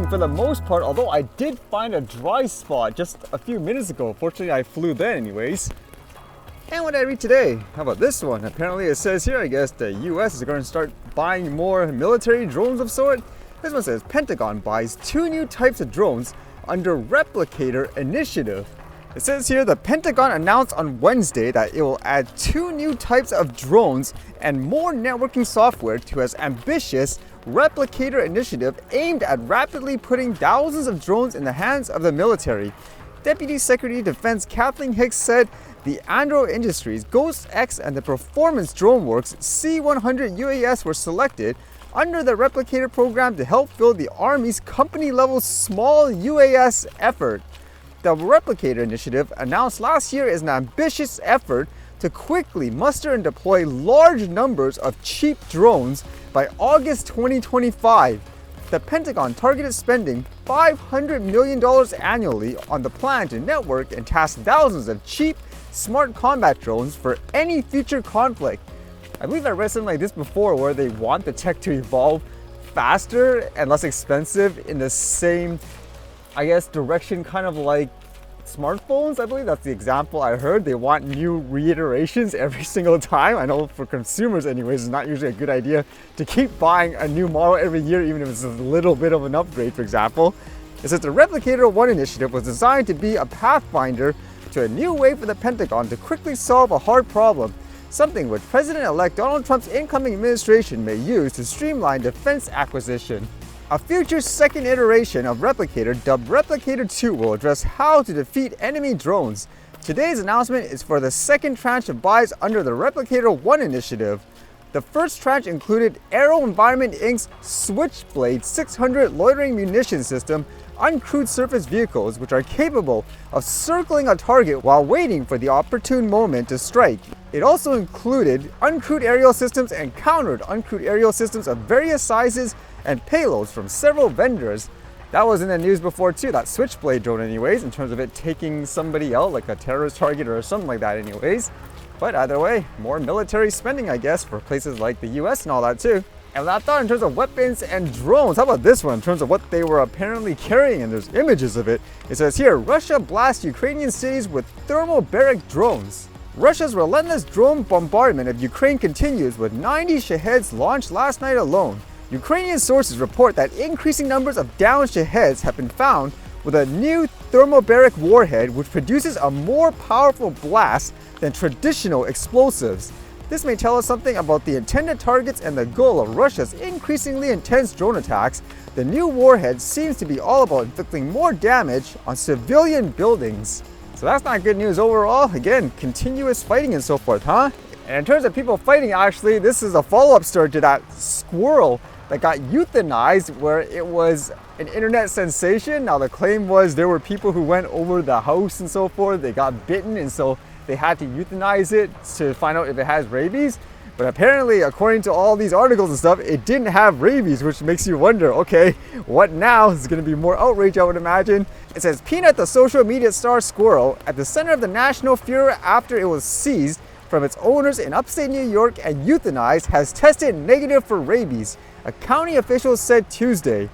for the most part, although I did find a dry spot just a few minutes ago. Fortunately, I flew then anyways. And what did I read today? How about this one? Apparently it says here, I guess, the US is going to start buying more military drones of sort. This one says Pentagon buys 2 new types of drones under Replicator initiative. It says here the Pentagon announced on Wednesday that it will add 2 new types of drones and more networking software to its ambitious Replicator initiative aimed at rapidly putting thousands of drones in the hands of the military. Deputy Secretary of Defense Kathleen Hicks said the Andro Industries Ghost X and the Performance DroneWorks C-100 UAS were selected under the Replicator program to help build the Army's company-level small UAS effort. The Replicator initiative, announced last year, is an ambitious effort to quickly muster and deploy large numbers of cheap drones by August 2025. The Pentagon targeted spending $500 million annually on the plan to network and task thousands of cheap, smart combat drones for any future conflict. I believe I read something like this before, where they want the tech to evolve faster and less expensive in the same, I guess, direction, kind of like smartphones. I believe that's the example I heard. They want new reiterations every single time. I know for consumers anyways, it's not usually a good idea to keep buying a new model every year, even if it's a little bit of an upgrade, for example. It says the Replicator 1 initiative was designed to be a pathfinder to a new way for the Pentagon to quickly solve a hard problem, something which President-elect Donald Trump's incoming administration may use to streamline defense acquisition. A future second iteration of Replicator, dubbed Replicator 2, will address how to defeat enemy drones. Today's announcement is for the second tranche of buys under the Replicator 1 initiative. The first tranche included Aero Environment Inc.'s Switchblade 600 loitering munition system, uncrewed surface vehicles which are capable of circling a target while waiting for the opportune moment to strike. It also included uncrewed aerial systems and countered uncrewed aerial systems of various sizes and payloads from several vendors. That was in the news before too, that Switchblade drone anyways, in terms of it taking somebody out, like a terrorist target or something like that anyways. But either way, more military spending, I guess, for places like the US and all that too. And with that thought, in terms of weapons and drones, how about this one in terms of what they were apparently carrying, and there's images of it. It says here, Russia blasts Ukrainian cities with thermobaric drones. Russia's relentless drone bombardment of Ukraine continues with 90 Shaheds launched last night alone. Ukrainian sources report that increasing numbers of downed Shaheds have been found with a new thermobaric warhead which produces a more powerful blast than traditional explosives. This may tell us something about the intended targets and the goal of Russia's increasingly intense drone attacks. The new warhead seems to be all about inflicting more damage on civilian buildings. So that's not good news overall. Again, continuous fighting and so forth, huh? And in terms of people fighting, actually, this is a follow-up story to that squirrel that got euthanized, where it was an internet sensation. Now the claim was there were people who went over the house and so forth, they got bitten, and so they had to euthanize it to find out if it has rabies. But apparently, according to all these articles and stuff, it didn't have rabies, which makes you wonder, okay, what now? There's gonna be more outrage, I would imagine. It says, Peanut, the social media star squirrel, at the center of the national furor after it was seized from its owners in upstate New York and euthanized, has tested negative for rabies, a county official said Tuesday.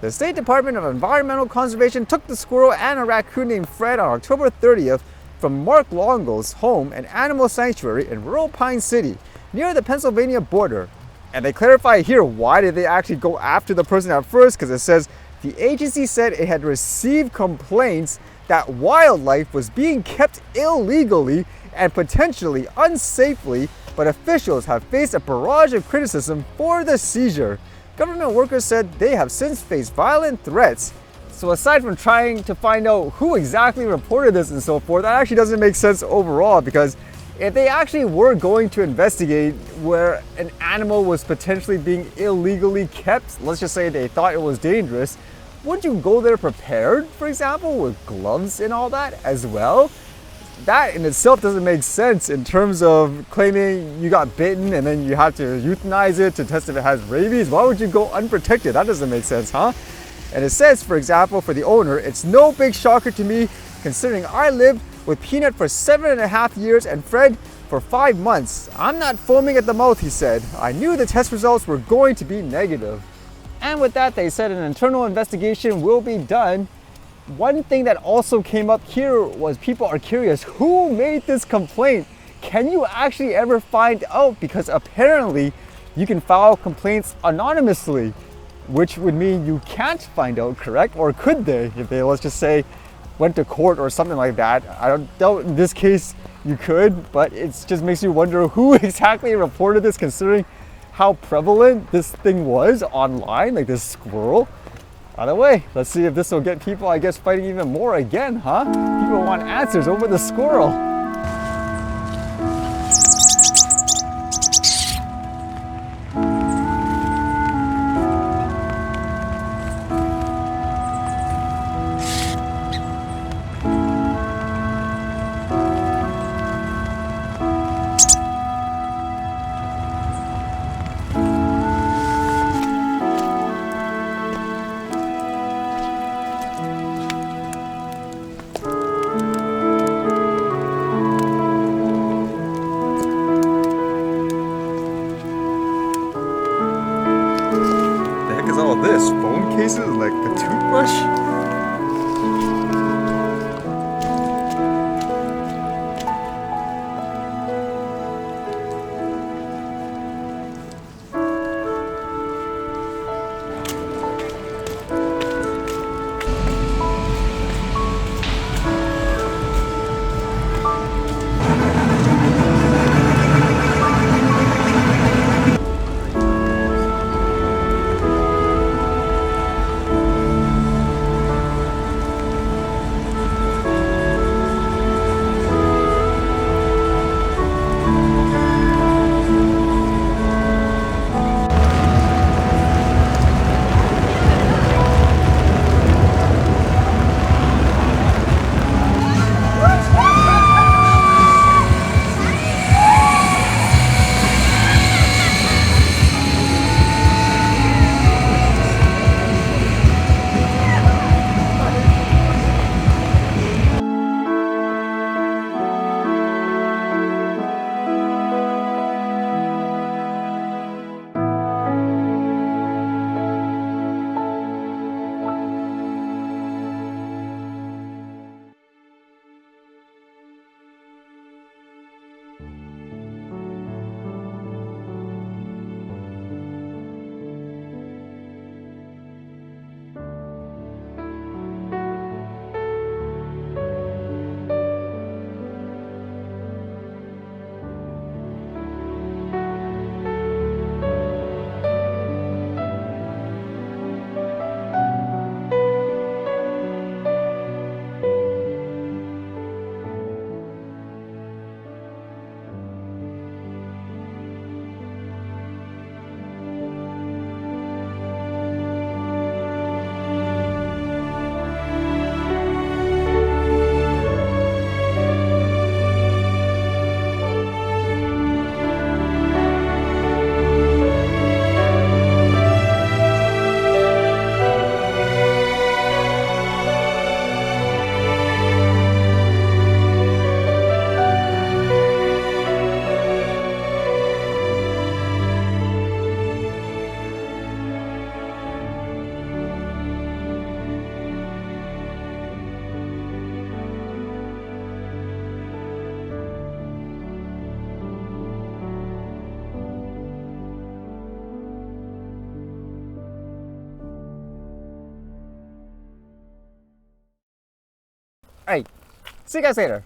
The State Department of Environmental Conservation took the squirrel and a raccoon named Fred on October 30th from Mark Longo's home and animal sanctuary in rural Pine City, near the Pennsylvania border. And they clarify here, why did they actually go after the person at first? Because it says the agency said it had received complaints that wildlife was being kept illegally and potentially unsafely, but officials have faced a barrage of criticism for the seizure. Government workers said they have since faced violent threats. So aside from trying to find out who exactly reported this and so forth, that actually doesn't make sense overall, because if they actually were going to investigate where an animal was potentially being illegally kept, let's just say they thought it was dangerous, wouldn't you go there prepared, for example, with gloves and all that as well? That in itself doesn't make sense in terms of claiming you got bitten and then you have to euthanize it to test if it has rabies. Why would you go unprotected? That doesn't make sense, huh? And it says, for example, for the owner, it's no big shocker to me considering I lived with Peanut for 7.5 years and Fred for 5 months. I'm not foaming at the mouth, he said. I knew the test results were going to be negative. And with that, they said an internal investigation will be done. One thing that also came up here was people are curious, who made this complaint? Can you actually ever find out? Because apparently you can file complaints anonymously, which would mean you can't find out, correct? Or could they? If they, let's just say, went to court or something like that. I don't doubt in this case you could, but it just makes you wonder who exactly reported this, considering how prevalent this thing was online, like this squirrel. Either way, let's see if this will get people, I guess, fighting even more again, huh? People want answers over the squirrel. All this phone cases, like a toothbrush. Alright, see you guys later.